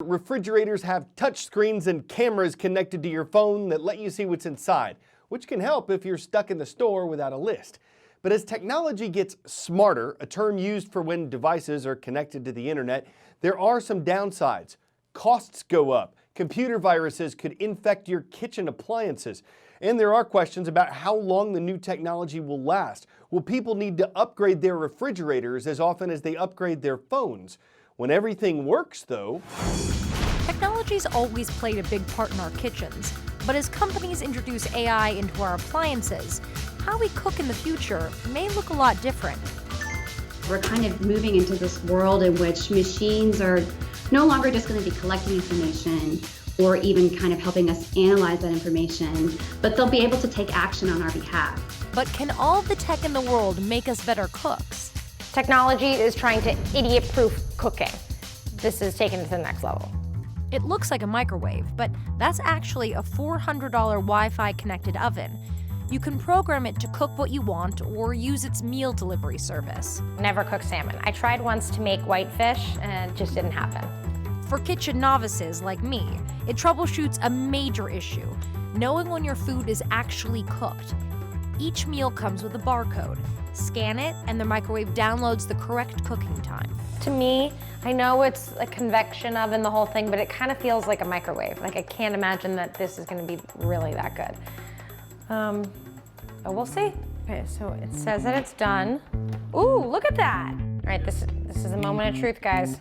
Refrigerators have touch screens and cameras connected to your phone that let you see what's inside, which can help if you're stuck in the store without a list. But as technology gets smarter, a term used for when devices are connected to the internet, there are some downsides. Costs go up. Computer viruses could infect your kitchen appliances. And there are questions about how long the new technology will last. Will people need to upgrade their refrigerators as often as they upgrade their phones? When everything works, though... Technology's always played a big part in our kitchens, but as companies introduce AI into our appliances, how we cook in the future may look a lot different. We're kind of moving into this world in which machines are no longer just going to be collecting information or even kind of helping us analyze that information, but they'll be able to take action on our behalf. But can all the tech in the world make us better cooks? Technology is trying to idiot-proof cooking. This is taken to the next level. It looks like a microwave, but that's actually a $400 Wi-Fi connected oven. You can program it to cook what you want or use its meal delivery service. Never cook salmon. I tried once to make whitefish and it just didn't happen. For kitchen novices like me, it troubleshoots a major issue, knowing when your food is actually cooked. Each meal comes with a barcode. Scan it, and the microwave downloads the correct cooking time. To me, I know it's a convection oven, the whole thing, but it kind of feels like a microwave. Like I can't imagine that this is going to be really that good. But we'll see. Okay, so it says that it's done. Ooh, look at that! All right, this is a moment of truth, guys.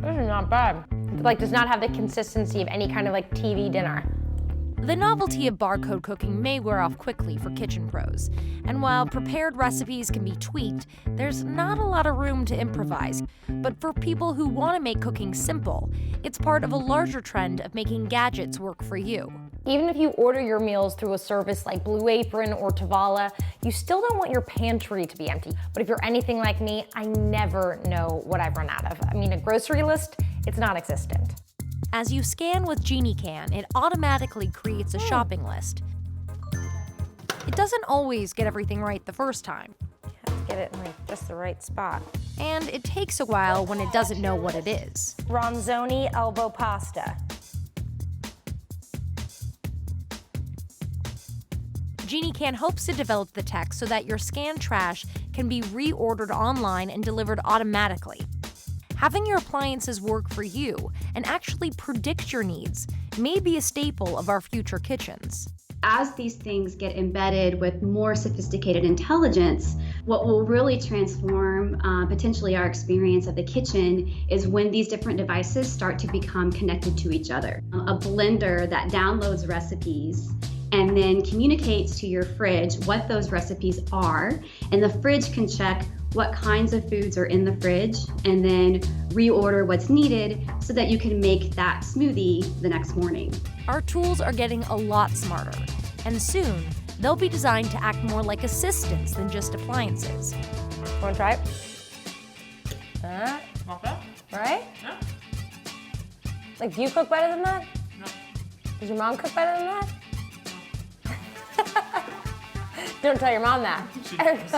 This is not bad. It, like, does not have the consistency of any kind of like TV dinner. The novelty of barcode cooking may wear off quickly for kitchen pros, and while prepared recipes can be tweaked, there's not a lot of room to improvise. But for people who want to make cooking simple, it's part of a larger trend of making gadgets work for you. Even if you order your meals through a service like Blue Apron or Tavala, you still don't want your pantry to be empty. But if you're anything like me, I never know what I've run out of. I mean, a grocery list, it's non-existent. As you scan with GenieCan, it automatically creates a shopping list. It doesn't always get everything right the first time. You have to get it in like just the right spot. And it takes a while when it doesn't know what it is. Ronzoni elbow pasta. GenieCan hopes to develop the tech so that your scanned trash can be reordered online and delivered automatically. Having your appliances work for you and actually predict your needs may be a staple of our future kitchens. As these things get embedded with more sophisticated intelligence, what will really transform potentially our experience of the kitchen is when these different devices start to become connected to each other. A blender that downloads recipes and then communicates to your fridge what those recipes are, and the fridge can check what kinds of foods are in the fridge and then reorder what's needed so that you can make that smoothie the next morning. Our tools are getting a lot smarter, and soon they'll be designed to act more like assistants than just appliances. Want to try it? Not bad. Right? Yeah. Like, do you cook better than that? No. Does your mom cook better than that? Don't tell your mom that. She does.